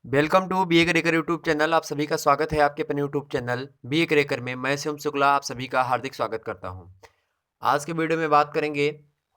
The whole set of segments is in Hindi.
Welcome to be a cracker YouTube channel. आप सभी का स्वागत है आपके अपने YouTube channel be a cracker में। मैं शिवम शुक्ला आप सभी का हार्दिक स्वागत करता हूं। आज के वीडियो में बात करेंगे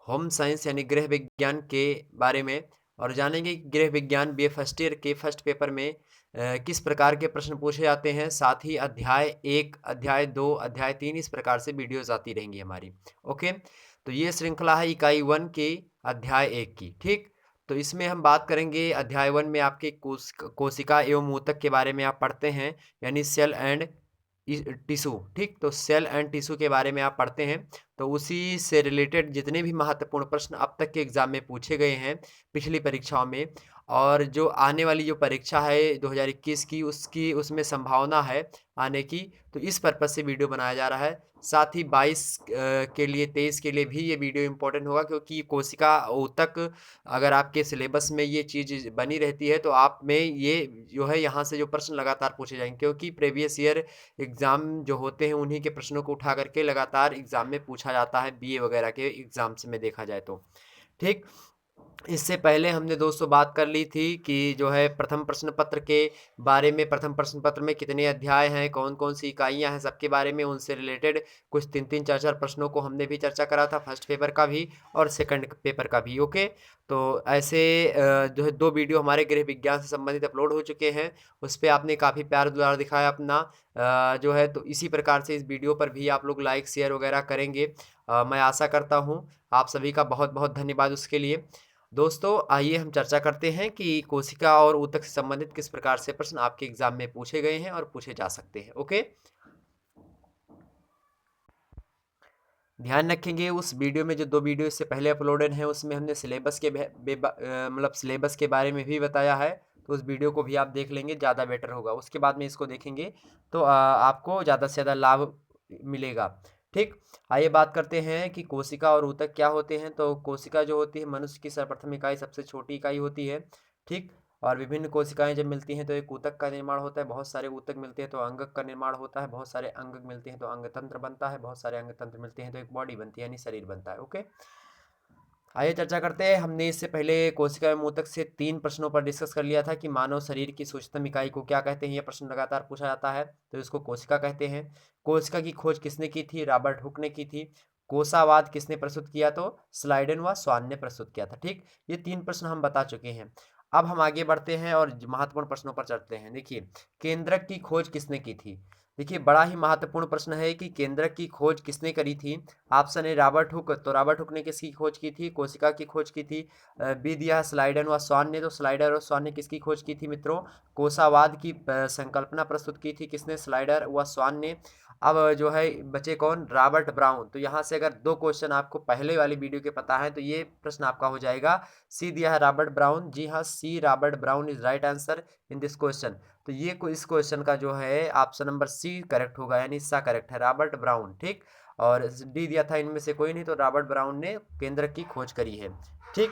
होम साइंस यानी गृह विज्ञान के बारे में और जानेंगे कि गृह विज्ञान बी ए फर्स्ट ईयर के फर्स्ट पेपर में किस प्रकार के प्रश्न पूछे जाते हैं। साथ ही अध्याय 1, अध्याय 2, अध्याय 3 इस प्रकार से वीडियोज आती रहेंगी हमारी। ओके, तो ये श्रृंखला है इकाई 1 की अध्याय 1 की। ठीक, तो इसमें हम बात करेंगे अध्याय 1 में आपके कोशिका एवं ऊतक के बारे में आप पढ़ते हैं, यानी सेल एंड टिश्यू। ठीक, तो सेल एंड टिश्यू के बारे में आप पढ़ते हैं। तो उसी से रिलेटेड जितने भी महत्वपूर्ण प्रश्न अब तक के एग्जाम में पूछे गए हैं पिछली परीक्षाओं में, और जो आने वाली जो परीक्षा है 2021 की, उसकी उसमें संभावना है आने की, तो इस पर्पज से वीडियो बनाया जा रहा है। साथ ही 22 के लिए 23 के लिए भी ये वीडियो इंपॉर्टेंट होगा, क्योंकि कोशिका ऊतक अगर आपके सिलेबस में ये चीज़ बनी रहती है तो आप में ये जो है यहाँ से जो प्रश्न लगातार पूछे जाएंगे, क्योंकि प्रीवियस ईयर एग्ज़ाम जो होते हैं उन्हीं के प्रश्नों को उठा करके लगातार एग्ज़ाम में पूछा जाता है बीए वगैरह के एग्ज़ाम्स में देखा जाए तो। ठीक, इससे पहले हमने दोस्तों बात कर ली थी कि जो है प्रथम प्रश्न पत्र के बारे में, प्रथम प्रश्न पत्र में कितने अध्याय हैं, कौन कौन सी इकाइयां हैं, सबके बारे में उनसे रिलेटेड कुछ 3-3, 4-4 प्रश्नों को हमने भी चर्चा करा था, फर्स्ट पेपर का भी और सेकंड पेपर का भी। ओके, तो ऐसे जो है 2 वीडियो हमारे गृह विज्ञान से संबंधित अपलोड हो चुके हैं। उस पर आपने काफ़ी प्यार दुलार दिखाया अपना जो है, तो इसी प्रकार से इस वीडियो पर भी आप लोग लाइक शेयर वगैरह करेंगे। मैं आशा करता हूँ आप सभी का बहुत बहुत धन्यवाद उसके लिए। दोस्तों आइए हम चर्चा करते हैं कि कोशिका और ऊतक से संबंधित किस प्रकार से प्रश्न आपके एग्जाम में पूछे गए हैं और पूछे जा सकते हैं। ओके, ध्यान रखेंगे उस वीडियो में, जो 2 वीडियो इससे पहले अपलोडेड हैं उसमें हमने सिलेबस के मतलब सिलेबस के बारे में भी बताया है, तो उस वीडियो को भी आप देख लेंगे, ज़्यादा बेटर होगा। उसके बाद में इसको देखेंगे तो आपको ज़्यादा से ज़्यादा लाभ मिलेगा। ठीक, आइए बात करते हैं कि कोशिका और ऊतक क्या होते हैं। तो कोशिका जो होती है मनुष्य की सर्वप्रथम इकाई, सबसे छोटी इकाई होती है। ठीक, और विभिन्न कोशिकाएं जब मिलती हैं तो एक ऊतक का निर्माण होता है, बहुत सारे ऊतक मिलते हैं तो अंगक का निर्माण होता है, बहुत सारे अंगक मिलते हैं तो अंग तंत्र बनता है, बहुत सारे अंग तंत्र मिलते हैं तो एक बॉडी बनती है, यानी शरीर बनता है। ओके, आइए चर्चा करते हैं। हमने इससे पहले कोशिका एवं ऊतक से 3 प्रश्नों पर डिस्कस कर लिया था कि मानव शरीर की सूक्ष्मतम इकाई को क्या कहते हैं। यह प्रश्न लगातार पूछा जाता है, तो इसको कोशिका कहते हैं। कोशिका की खोज किसने की थी? रॉबर्ट हुक ने की थी। कोशावाद किसने प्रस्तुत किया? तो स्लाइडन व स्वान ने प्रस्तुत किया था। ठीक, ये 3 प्रश्न हम बता चुके हैं। अब हम आगे बढ़ते हैं और महत्वपूर्ण प्रश्नों पर चलते हैं। देखिए, केंद्रक की खोज किसने की थी? देखिए, बड़ा ही महत्वपूर्ण प्रश्न है कि केंद्रक की खोज किसने करी थी। ऑप्शन ए रॉबर्ट हुक, तो रॉबर्ट हुक ने किसकी खोज की थी? कोशिका की खोज की थी। बी दिया स्लाइडन व स्वान ने, तो स्लाइडर और स्वान ने किसकी खोज की थी मित्रों? कोशावाद की संकल्पना प्रस्तुत की थी किसने? स्लाइडर व स्वान ने। अब जो है बचे कौन? Robert brown. तो यहाँ से अगर 2 क्वेश्चन आपको पहले वाली वीडियो के पता है तो ये प्रश्न आपका हो जाएगा। सी दिया है रॉबर्ट ब्राउन, जी हाँ, C Robert Brown is right answer in this question. तो ये इस क्वेश्चन का जो है ऑप्शन नंबर सी करेक्ट होगा, यानी सा करेक्ट है, रॉबर्ट ब्राउन। ठीक, और डी दिया था इनमें से कोई नहीं, तो रॉबर्ट ब्राउन ने केंद्र की खोज करी है। ठीक,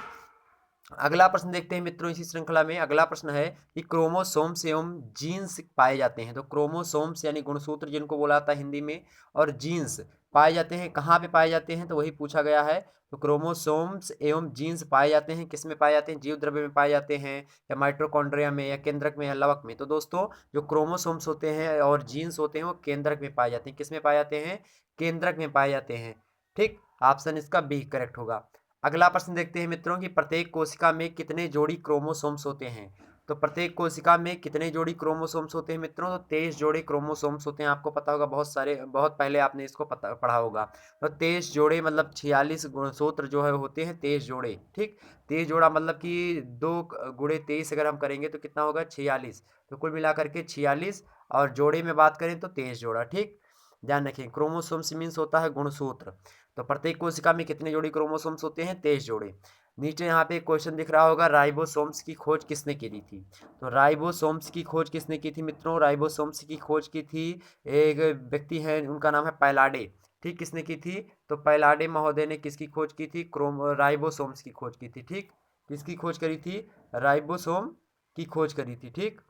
अगला प्रश्न देखते हैं मित्रों इसी श्रृंखला में। अगला प्रश्न है कि क्रोमोसोम्स एवं जीन्स पाए जाते हैं। तो क्रोमोसोम्स यानी गुणसूत्र जिनको बोला जाता है हिंदी में, और जीन्स पाए जाते हैं कहाँ पे पाए जाते हैं, तो वही पूछा गया है। तो क्रोमोसोम्स एवं जीन्स पाए जाते हैं किस में पाए जाते हैं? जीव द्रव्य में पाए जाते हैं, या माइटोकॉन्ड्रिया में, या केंद्रक में, या लवक में? तो दोस्तों जो क्रोमोसोम्स होते हैं और जीन्स होते हैं वो केंद्रक में पाए जाते हैं। किस में पाए जाते हैं? केंद्रक में पाए जाते हैं। ठीक, ऑप्शन इसका बी करेक्ट होगा। अगला प्रश्न देखते हैं मित्रों कि प्रत्येक कोशिका में कितने जोड़ी क्रोमोसोम्स होते हैं। तो प्रत्येक कोशिका में कितने जोड़ी क्रोमोसोम्स होते हैं मित्रों? तो 23 जोड़े क्रोमोसोम्स होते हैं। आपको पता होगा, बहुत सारे, बहुत पहले आपने इसको पढ़ा होगा। तो 23 जोड़े मतलब 46 गुणसूत्र जो है होते हैं, 23 जोड़े। ठीक, 23 जोड़ा मतलब कि 2 गुणे 23 अगर हम करेंगे तो कितना होगा? 46। तो कुल मिलाकर के 46, और जोड़े में बात करें तो 23 जोड़ा। ठीक, ध्यान रखें, क्रोमोसोम्स मीन्स होता है गुणसूत्र। तो प्रत्येक कोशिका में कितने जोड़ी क्रोमोसोम्स होते हैं? 23 जोड़े। नीचे यहाँ पे एक क्वेश्चन दिख रहा होगा, राइबोसोम्स की खोज किसने की थी? तो राइबोसोम्स की खोज किसने की थी मित्रों? राइबोसोम्स की खोज की थी एक व्यक्ति है, उनका नाम है पैलाडे। ठीक, किसने की थी? तो पैलाडे महोदय ने किसकी खोज की थी? राइबोसोम्स की खोज की थी। ठीक, किसकी खोज करी थी? राइबोसोम की खोज करी थी। ठीक,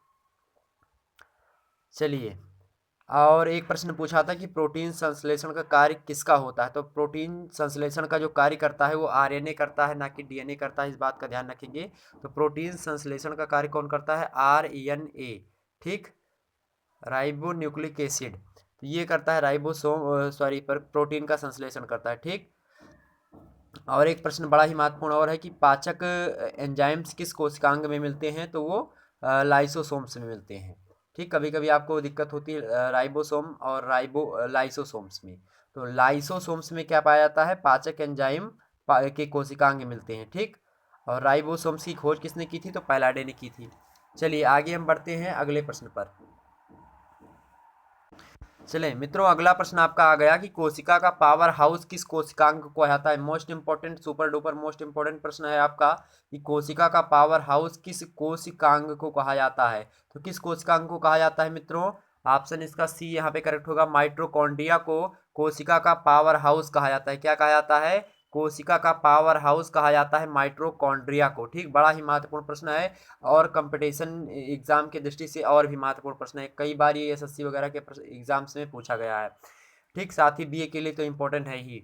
चलिए और एक प्रश्न पूछा था कि प्रोटीन संश्लेषण का कार्य किसका होता है, तो प्रोटीन संश्लेषण का जो कार्य करता है वो आरएनए करता है, ना कि डीएनए करता है, इस बात का ध्यान रखेंगे। तो प्रोटीन संश्लेषण का कार्य कौन करता है, आरएनए, ठीक, राइबो न्यूक्लिक एसिड, तो ये करता है राइबोसोम, सॉरी, पर प्रोटीन का संश्लेषण करता है, ठीक। और एक प्रश्न बड़ा ही महत्वपूर्ण और है कि पाचक एंजाइम्स किस कोशिकांग में मिलते हैं, तो वो लाइसोसोम्स में मिलते हैं, ठीक। कभी कभी आपको दिक्कत होती है राइबोसोम और लाइसोसोम्स में, तो लाइसोसोम्स में क्या पाया जाता है, पाचक एंजाइम के कोशिकांग मिलते हैं, ठीक। और राइबोसोम्स की खोज किसने की थी, तो पैलाडे ने की थी। चलिए आगे हम बढ़ते हैं अगले प्रश्न पर। चलें मित्रों, अगला प्रश्न आपका आ गया कि कोशिका का पावर हाउस किस कोशिकांग को कहलाता है। Most important, super duper most important प्रश्न है आपका कि कोशिका का पावर हाउस किस कोशिकांग को कहा जाता है। तो किस कोशिकांग को कहा जाता है मित्रों, ऑप्शन इसका सी यहाँ पे करेक्ट होगा। माइटोकॉन्ड्रिया को कोशिका का पावर हाउस कहा जाता है। क्या कहा जाता है, कोशिका का पावर हाउस कहा जाता है माइटोकॉन्ड्रिया को, ठीक। बड़ा ही महत्वपूर्ण प्रश्न है और कंपटीशन एग्जाम की दृष्टि से और भी महत्वपूर्ण प्रश्न है, कई बार ये एसएससी वगैरह के एग्जाम्स में पूछा गया है, ठीक। साथ ही बीए के लिए तो इम्पोर्टेंट है ही।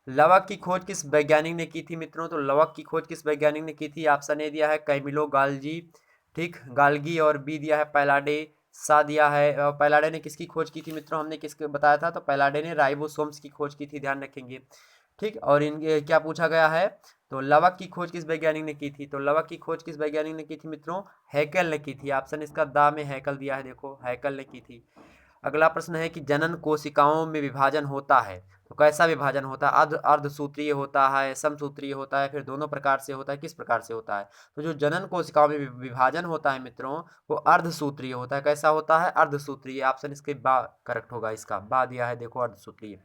लवक की खोज किस वैज्ञानिक ने की थी मित्रों, तो लवक की खोज किस वैज्ञानिक ने की थी। ऑप्शन ए दिया है कैमिलो गाल्जी, ठीक, गाल्गी, और बी दिया है पैलाडे, सा दिया है। पैलाडे ने किसकी खोज की थी मित्रों, हमने किसके बताया था, तो पैलाडे ने राइबोसोम्स की खोज की थी, ध्यान रखेंगे, ठीक। और इन क्या पूछा गया है, तो लवक की खोज किस वैज्ञानिक ने की थी, तो लवक की खोज किस वैज्ञानिक ने की थी मित्रों, हैकल ने की थी। ऑप्शन इसका दा में हैकल दिया है, देखो हैकल ने की थी। अगला प्रश्न है कि जनन कोशिकाओं में विभाजन होता है, तो कैसा विभाजन होता है, अर्धसूत्रीय होता है, समसूत्रीय होता है, फिर दोनों प्रकार से होता है, किस प्रकार से होता है। तो जो जनन कोशिकाओं में विभाजन होता है मित्रों, वो अर्धसूत्रीय होता है। कैसा होता है, अर्धसूत्रीय। ऑप्शन इसके बा करेक्ट होगा, इसका बा दिया है, देखो अर्धसूत्रीय।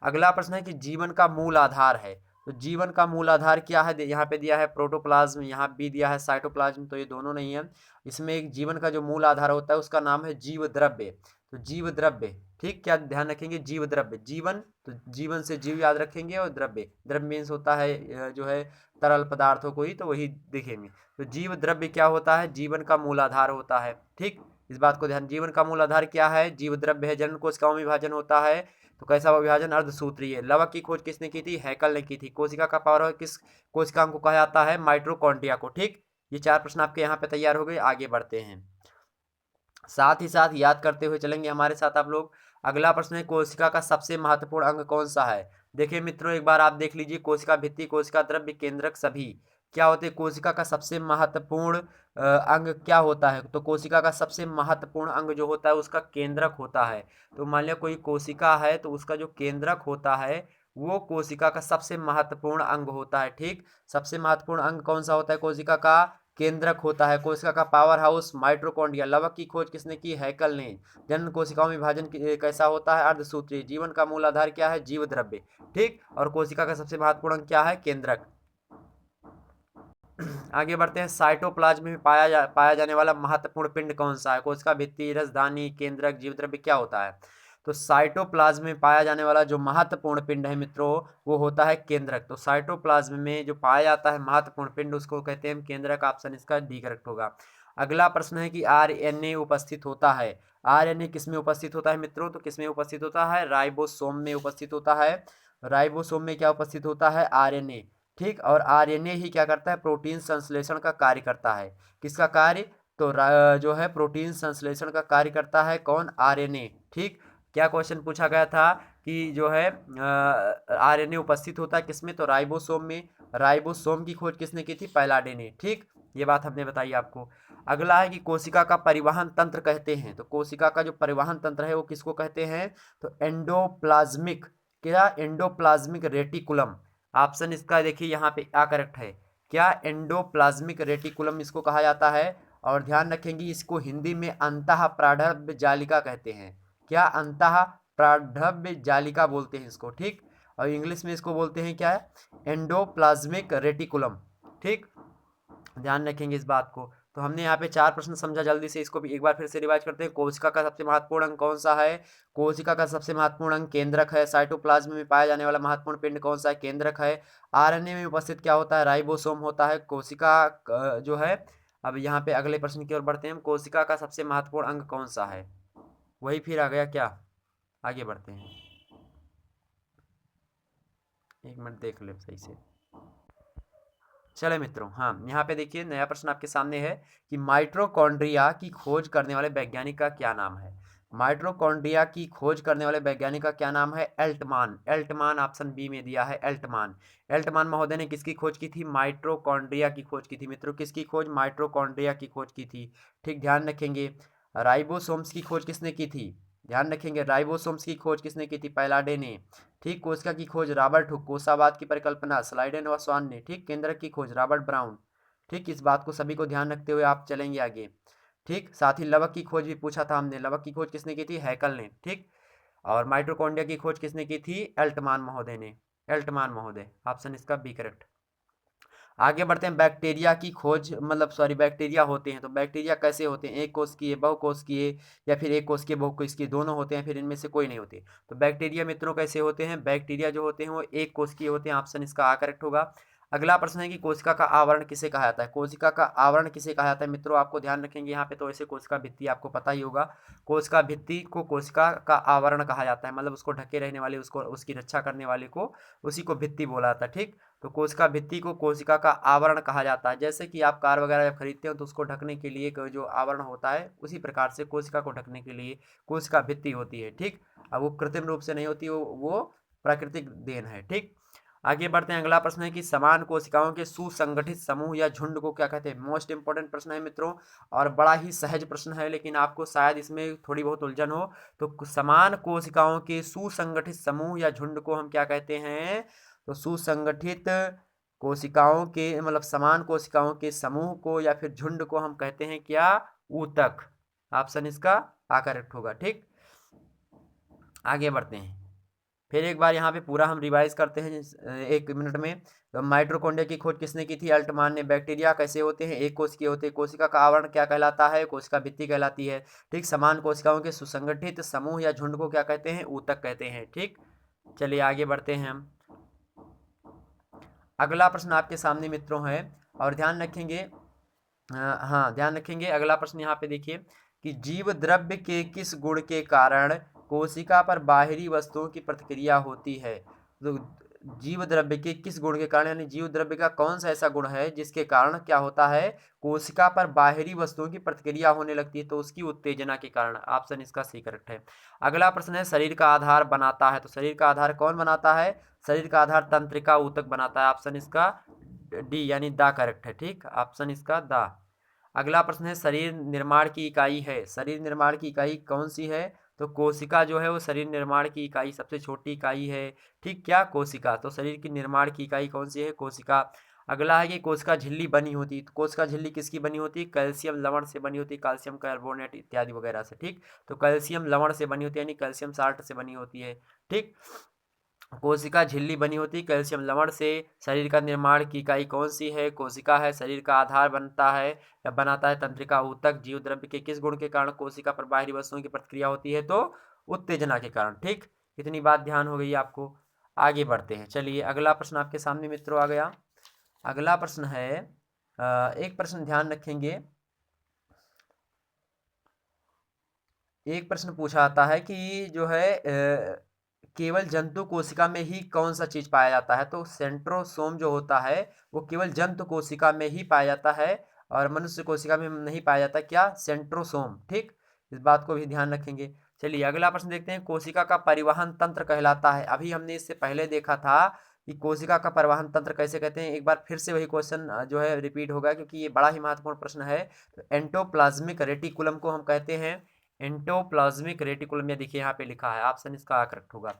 अगला प्रश्न है कि जीवन का मूल आधार है, तो जीवन का मूल आधार क्या है, यहाँ पे दिया है प्रोटोप्लाज्म, यहाँ भी दिया है साइटोप्लाज्म, तो ये दोनों नहीं है। इसमें एक जीवन का जो मूल आधार होता है उसका नाम है जीव द्रव्य, तो जीव द्रव्य, ठीक। क्या ध्यान रखेंगे, जीव द्रव्य, जीवन, तो जीवन से जीव याद रखेंगे, और द्रव्य, द्रव्य मीन्स होता है जो है तरल पदार्थों को ही, तो वही देखेंगे। तो जीव द्रव्य क्या होता है, जीवन का मूल आधार होता है, ठीक। इस बात को ध्यान, जीवन का मूल आधार क्या है, जीव द्रव्य है। जनन कोशिकाओं में विभाजन होता है, तो कैसा विभाजन, अर्धसूत्रीय। लवक की खोज किसने की थी, हैकल ने की थी। कोशिका का पावर किस कोशिकांग को कहा जाता है, माइटोकॉन्ड्रिया को, ठीक। ये चार प्रश्न आपके यहाँ पे तैयार हो गए। आगे बढ़ते हैं, साथ ही साथ याद करते हुए चलेंगे हमारे साथ आप लोग। अगला प्रश्न है कोशिका का सबसे महत्वपूर्ण अंग कौन सा है। देखिए मित्रों, एक बार आप देख लीजिए, कोशिका भित्ति, कोशिका द्रव्य, केंद्रक, सभी क्या होते हैं। कोशिका का सबसे महत्वपूर्ण अंग क्या होता है, तो कोशिका का सबसे महत्वपूर्ण अंग जो होता है उसका केंद्रक होता है। तो मान लिया कोई कोशिका है, तो उसका जो केंद्रक होता है वो कोशिका का सबसे महत्वपूर्ण अंग होता है, ठीक। सबसे महत्वपूर्ण अंग कौन सा होता है, कोशिका का केंद्रक होता है। कोशिका का पावर हाउस माइटोकॉन्ड्रिया। लवक की खोज किसने की, हैकल ने। जनन कोशिकाओं में विभाजन कैसा होता है, अर्धसूत्रीय। जीवन का मूल आधार क्या है, जीव द्रव्य, ठीक। और कोशिका का सबसे महत्वपूर्ण अंग क्या है, केंद्रक। आगे बढ़ते हैं, साइटोप्लाज्म में पाया जाने वाला महत्वपूर्ण पिंड कौन सा है। कोशिका भित्ति, रसधानी, केंद्रक, जीवद्रव्य, क्या होता है। तो साइटोप्लाज्म में पाया जाने वाला जो महत्वपूर्ण पिंड है मित्रों, वो होता है केंद्रक। तो साइटोप्लाज्म में जो पाया जाता है महत्वपूर्ण पिंड, उसको कहते हैं केंद्रक। ऑप्शन इसका डी करेक्ट होगा। अगला प्रश्न है कि आरएनए उपस्थित होता है। आरएनए किस में उपस्थित होता है मित्रों, तो किस में उपस्थित होता है, राइबोसोम में उपस्थित होता है। राइबोसोम में क्या उपस्थित होता है, आरएनए, ठीक। और आरएनए ही क्या करता है, प्रोटीन संश्लेषण का कार्य करता है। किसका कार्य, तो जो है प्रोटीन संश्लेषण का कार्य करता है कौन, आरएनए, ठीक। क्या क्वेश्चन पूछा गया था कि जो है आरएनए उपस्थित होता है किसमें, तो राइबोसोम में। राइबोसोम की खोज किसने की थी, पैलाडे ने, ठीक। ये बात हमने बताई आपको। अगला है कि कोशिका का परिवहन तंत्र कहते हैं, तो कोशिका का जो परिवहन तंत्र है वो किसको कहते हैं, तो एंडोप्लाज्मिक, क्या, एंडोप्लाज्मिक रेटिकुलम। ऑप्शन इसका देखिए यहाँ पे आ करेक्ट है, क्या, एंडोप्लाज्मिक रेटिकुलम इसको कहा जाता है। और ध्यान रखेंगे इसको हिंदी में अंतः प्राढ़भ जालिका कहते हैं। क्या, अंतः प्राढ़भ जालिका बोलते हैं इसको, ठीक। और इंग्लिश में इसको बोलते हैं क्या है, एंडोप्लाज्मिक रेटिकुलम, ठीक। ध्यान रखेंगे इस बात को। तो हमने यहाँ पे चार प्रश्न समझा, जल्दी से इसको भी एक बार फिर से रिवाइज करते हैं। कोशिका का सबसे महत्वपूर्ण अंग कौन सा है, कोशिका का सबसे महत्वपूर्ण अंग केंद्रक है। साइटोप्लाज्म में पाया जाने वाला महत्वपूर्ण पिंड कौन सा है, केंद्रक है। आरएनए में उपस्थित क्या होता है, राइबोसोम होता है। कोशिका जो है, अब यहाँ पे अगले प्रश्न की ओर बढ़ते हैं हम। कोशिका का सबसे महत्वपूर्ण अंग कौन सा है, वही फिर आ गया क्या? आगे बढ़ते हैं, एक मिनट देख ले सही से। चले मित्रों, हाँ यहाँ पे देखिए नया प्रश्न आपके सामने है कि माइटोकॉन्ड्रिया की खोज करने वाले वैज्ञानिक का क्या नाम है? माइटोकॉन्ड्रिया की खोज करने वाले वैज्ञानिक का क्या नाम है? एल्टमान। एल्टमान ऑप्शन बी में दिया है, एल्टमान। एल्टमान महोदय ने किसकी खोज की थी? माइटोकॉन्ड्रिया की खोज की थी मित्रों। किसकी खोज? माइटोकॉन्ड्रिया की खोज की थी। ठीक, ध्यान रखेंगे। राइबोसोम्स की खोज किसने की थी? ध्यान रखेंगे, राइबोसोम्स की खोज किसने की थी? पैलाडे ने। ठीक, कोशिका की खोज रॉबर्ट हुक। कोशावाद की परिकल्पना स्लाइडेन व स्वान ने। ठीक, केंद्रक की खोज रॉबर्ट ब्राउन। ठीक, इस बात को सभी को ध्यान रखते हुए आप चलेंगे आगे। ठीक, साथ ही लवक की खोज भी पूछा था हमने। लवक की खोज किसने की थी? हैकल ने। ठीक, और माइटोकॉन्ड्रिया की खोज किसने की थी? एल्टमान महोदय ने। एल्टमान महोदय, ऑप्शन इसका बी करेक्ट। आगे बढ़ते हैं, बैक्टीरिया की खोज मतलब सॉरी बैक्टीरिया होते हैं तो बैक्टीरिया कैसे होते हैं? एक कोशिकीय, बहुकोशिकीय, या फिर एक कोशिकीय बहुकोशिकीय दोनों होते हैं, फिर इनमें से कोई नहीं होते। तो बैक्टीरिया मित्रों कैसे होते हैं? बैक्टीरिया जो होते हैं वो एक कोशिकीय होते हैं, ऑप्शन इसका आ करेक्ट होगा। अगला प्रश्न है कि कोशिका का आवरण किसे कहा जाता है? कोशिका का आवरण किसे कहा जाता है मित्रों? आपको ध्यान रखेंगे यहाँ पे तो ऐसे कोशिका भित्ति आपको पता ही होगा। कोशिका भित्ति को कोशिका का आवरण कहा जाता है, मतलब उसको ढके रहने वाले, उसको उसकी रक्षा करने वाले को उसी को भित्ति बोला जाता है। ठीक, तो कोशिका भित्ति को कोशिका का आवरण कहा जाता है। जैसे कि आप कार वगैरह जब खरीदते हो तो उसको ढकने के लिए जो आवरण होता है, उसी प्रकार से कोशिका को ढकने के लिए कोशिका भित्ति होती है। ठीक, अब वो कृत्रिम रूप से नहीं होती, वो प्राकृतिक देन है। ठीक, आगे बढ़ते हैं। अगला प्रश्न है कि समान कोशिकाओं के सुसंगठित समूह या झुंड को क्या कहते हैं? मोस्ट इंपॉर्टेंट प्रश्न है मित्रों, और बड़ा ही सहज प्रश्न है, लेकिन आपको शायद इसमें थोड़ी बहुत उलझन हो। तो समान कोशिकाओं के सुसंगठित समूह या झुंड को हम क्या कहते हैं? तो सुसंगठित कोशिकाओं के मतलब समान कोशिकाओं के समूह को या फिर झुंड को हम कहते हैं क्या? ऊतक। ऑप्शन इसका आ करेक्ट होगा। ठीक, आगे बढ़ते हैं, फिर एक बार यहाँ पे पूरा हम रिवाइज करते हैं 1 मिनट में। तो माइटोकॉन्ड्रिया की खोज किसने की थी? अल्टमान ने। बैक्टीरिया कैसे होते हैं? एक कोशिकीय होते हैं। कोशिका का आवरण क्या कहलाता है? कोशिका भित्ति कहलाती है। ठीक, समान कोशिकाओं के सुसंगठित समूह या झुंड को क्या कहते हैं? ऊतक कहते हैं। ठीक, चलिए आगे बढ़ते हैं हम। अगला प्रश्न आपके सामने मित्रों है, और ध्यान रखेंगे, हाँ ध्यान रखेंगे। अगला प्रश्न यहाँ पे देखिए कि जीव द्रव्य के किस गुण के कारण कोशिका पर बाहरी वस्तुओं की प्रतिक्रिया होती है? तो जीव द्रव्य के किस गुण के कारण, यानी जीव द्रव्य का कौन सा ऐसा गुण है जिसके कारण क्या होता है? कोशिका पर बाहरी वस्तुओं की प्रतिक्रिया होने लगती है, तो उसकी उत्तेजना के कारण। ऑप्शन इसका सी करेक्ट है। अगला प्रश्न है शरीर का आधार बनाता है, तो शरीर का आधार कौन बनाता है? शरीर का आधार तंत्रिका ऊतक बनाता है। ऑप्शन इसका डी यानी दा करेक्ट है। ठीक, ऑप्शन इसका दा। अगला प्रश्न है शरीर निर्माण की इकाई है, शरीर निर्माण की इकाई कौन सी है? तो कोशिका जो है वो शरीर निर्माण की इकाई सबसे छोटी इकाई है। ठीक, क्या? कोशिका। तो शरीर की निर्माण की इकाई कौन सी है? कोशिका। अगला है कि कोशिका झिल्ली बनी होती है, तो कोशिका झिल्ली किसकी बनी होती है? कैल्शियम लवण से बनी होती है, कैल्शियम कार्बोनेट इत्यादि वगैरह से। ठीक, तो कैल्शियम लवण से बनी होती है, यानी कैल्शियम साल्ट से बनी होती है। ठीक, कोशिका झिल्ली बनी होती है कैल्शियम लवण से। शरीर का निर्माण की इकाई कौन सी है? कोशिका है। शरीर का आधार बनता है या बनाता है तंत्रिका ऊतक। जीव द्रव्य के किस गुण के कारण कोशिका पर बाहरी वस्तुओं की प्रतिक्रिया होती है? तो उत्तेजना के कारण। ठीक, इतनी बात ध्यान हो गई आपको। आगे बढ़ते हैं, चलिए अगला प्रश्न आपके सामने मित्रों आ गया। अगला प्रश्न है, एक प्रश्न ध्यान रखेंगे, एक प्रश्न पूछा जाता है कि जो है केवल जंतु कोशिका में ही कौन सा चीज पाया जाता है? तो सेंट्रोसोम जो होता है वो केवल जंतु कोशिका में ही पाया जाता है, और मनुष्य कोशिका में नहीं पाया जाता। क्या? सेंट्रोसोम। ठीक, इस बात को भी ध्यान रखेंगे। चलिए अगला प्रश्न देखते हैं, कोशिका का परिवहन तंत्र कहलाता है। अभी हमने इससे पहले देखा था कि कोशिका का परिवहन तंत्र कैसे कहते हैं। एक बार फिर से वही क्वेश्चन जो है रिपीट होगा, क्योंकि ये बड़ा ही महत्वपूर्ण प्रश्न है। तो एंडोप्लाज्मिक रेटिकुलम को हम कहते हैं एंडोप्लाज्मिक रेटिकुलम, ये देखिए यहाँ पे लिखा है, ऑप्शन इसका करेक्ट होगा।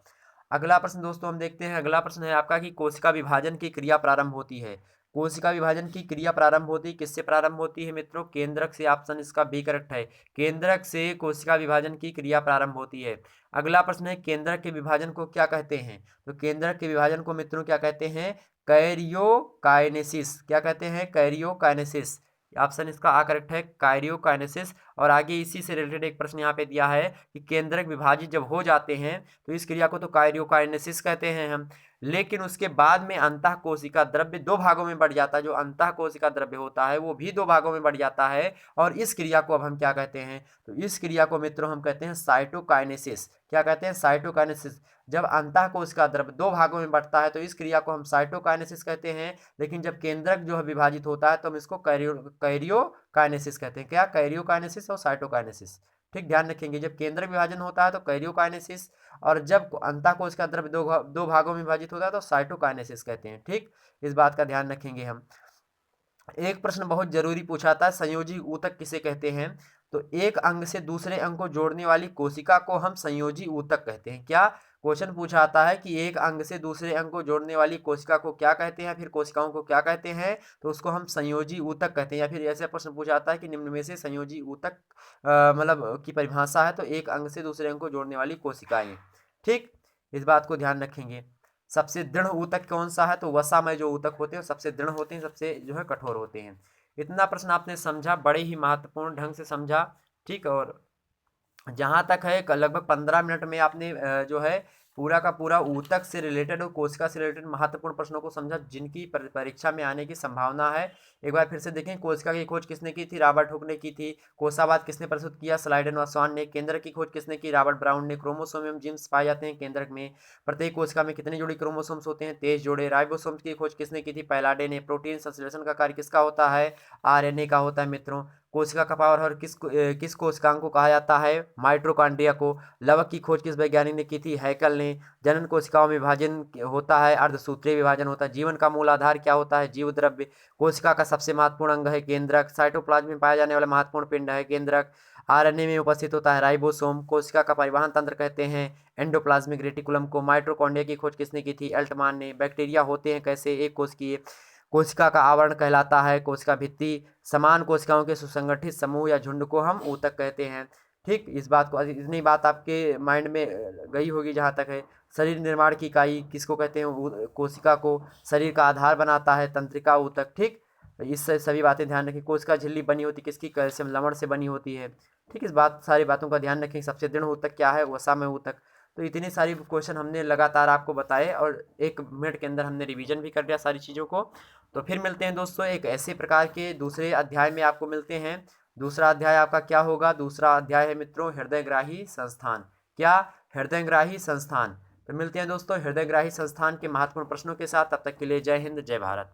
अगला प्रश्न दोस्तों हम देखते हैं। अगला प्रश्न है आपका कि कोशिका विभाजन की क्रिया प्रारंभ होती है। कोशिका विभाजन की क्रिया प्रारंभ होती है, किससे प्रारंभ होती है मित्रों? केंद्रक से। ऑप्शन इसका बी करेक्ट है, केंद्रक से कोशिका विभाजन की क्रिया प्रारंभ होती है। अगला प्रश्न है केंद्रक के विभाजन को क्या कहते हैं? तो केंद्रक के विभाजन को मित्रों क्या कहते हैं? कैरियोकाइनेसिस। क्या कहते हैं? कैरियोकाइनेसिस। ऑप्शन इसका आ करेक्ट है, कैरियोकाइनेसिस। और आगे इसी से रिलेटेड एक प्रश्न यहाँ पे दिया है कि केंद्रक विभाजित जब हो जाते हैं तो इस क्रिया को तो काइरियोकाइनेसिस कहते हैं हम, लेकिन उसके बाद में अंतःकोशिका द्रव्य दो भागों में बढ़ जाता है। जो अंतःकोशिका द्रव्य होता है वो भी दो भागों में बढ़ जाता है, और इस क्रिया को अब हम क्या कहते हैं, तो इस क्रिया को मित्रों हम कहते हैं साइटोकाइनेसिस। क्या कहते हैं? साइटोकाइनेसिस। जब अंतःकोशिका द्रव्य दो भागों में बढ़ता है तो इस क्रिया को हम साइटोकाइनेसिस कहते हैं, लेकिन जब केंद्रक जो है विभाजित होता है तो हम इसको कैरियोकाइनेसिस कहते हैं। क्या? कैरियोकाइनेसिस और साइटोकाइनेसिस। ठीक, ध्यान रखेंगे, जब केंद्रक विभाजन होता है तो कैरियोकाइनेसिस, और जब अंतःकोशिका द्रव्य दो भागों में विभाजित होता है तो साइटोकाइनेसिस कहते हैं। ठीक, इस बात का ध्यान रखेंगे हम। एक प्रश्न बहुत जरूरी पूछा था, संयोजी ऊतक किसे कहते हैं? तो एक अंग से दूसरे अंग को जोड़ने वाली कोशिका को हम संयोजी ऊतक कहते हैं। क्या क्वेश्चन पूछा आता है कि एक अंग से दूसरे अंग को जोड़ने वाली कोशिका को क्या कहते हैं, फिर कोशिकाओं को क्या कहते हैं, तो उसको हम संयोजी ऊतक कहते हैं। या फिर ऐसे प्रश्न पूछा आता है कि निम्न में से संयोजी ऊतक मतलब की परिभाषा है, तो एक अंग से दूसरे अंग को जोड़ने वाली कोशिकाएं। ठीक, इस बात को ध्यान रखेंगे। सबसे दृढ़ ऊतक कौन सा है? तो वसामय जो ऊतक होते हैं सबसे दृढ़ होते हैं, सबसे जो है कठोर होते हैं। इतना प्रश्न आपने समझा, बड़े ही महत्वपूर्ण ढंग से समझा। ठीक, और जहाँ तक है लगभग 15 मिनट में आपने जो है पूरा का पूरा ऊतक से रिलेटेड और कोशिका से रिलेटेड महत्वपूर्ण प्रश्नों को समझा, जिनकी परीक्षा में आने की संभावना है। एक बार फिर से देखें, कोशिका की खोज किसने की थी? रॉबर्ट हुक ने की थी। कोशावाद किसने प्रस्तुत किया? स्लाइडन व स्वान ने। केंद्रक की खोज किसने की? रॉबर्ट ब्राउन ने। क्रोमोसोम एवं जीन्स पाए जाते हैं केंद्रक में। प्रत्येक कोशिका में कितने जोड़ी क्रोमोसोम्स होते हैं? 23 जोड़े। राइबोसोम्स की खोज किसने की थी? पैलाडे ने। प्रोटीन संश्लेषण का कार्य किसका होता है? आरएनए का होता है मित्रों। कोशिका का पावरहाउस किस कोशिकांग को कहा जाता है? माइटोकॉन्ड्रिया को। लवक की खोज किस वैज्ञानिक ने की थी? हैकल ने। जनन कोशिकाओं में विभाजन होता है, अर्धसूत्रीय विभाजन होता है। जीवन का मूल आधार क्या होता है? जीव द्रव्य। कोशिका का सबसे महत्वपूर्ण अंग है केंद्रक। साइटोप्लाज्म में पाया जाने वाला महत्वपूर्ण पिंड है केंद्रक। आरएनए में उपस्थित होता है राइबोसोम। कोशिका का परिवहन तंत्र कहते हैं एंडोप्लाज्मिक रेटिकुलम को। माइटोकॉन्ड्रिया की खोज किसने की थी? अल्टमान ने। बैक्टीरिया होते हैं कैसे? एक कोशिकीय। कोशिका का आवरण कहलाता है कोशिका भित्ति। समान कोशिकाओं के सुसंगठित समूह या झुंड को हम ऊतक कहते हैं। ठीक, इस बात को, इतनी बात आपके माइंड में गई होगी जहाँ तक है। शरीर निर्माण की इकाई किसको कहते हैं? कोशिका को। शरीर का आधार बनाता है तंत्रिका ऊतक। ठीक, इस सभी बातें ध्यान रखें। कोशिका झिल्ली बनी होती किसकी? कैल्शियम लवण से बनी होती है। ठीक, इस सारी बातों का ध्यान रखें। सबसे दृढ़ ऊतक क्या है? वसामय ऊतक। तो इतनी सारी क्वेश्चन हमने लगातार आपको बताए, और 1 मिनट के अंदर हमने रिवीजन भी कर लिया सारी चीज़ों को। तो फिर मिलते हैं दोस्तों एक ऐसे प्रकार के दूसरे अध्याय में, आपको मिलते हैं। दूसरा अध्याय आपका क्या होगा? दूसरा अध्याय है मित्रों हृदयग्राही संस्थान। क्या? हृदयग्राही संस्थान। तो मिलते हैं दोस्तों हृदयग्राही संस्थान के महत्वपूर्ण प्रश्नों के साथ। तब तक के लिए जय हिंद, जय भारत।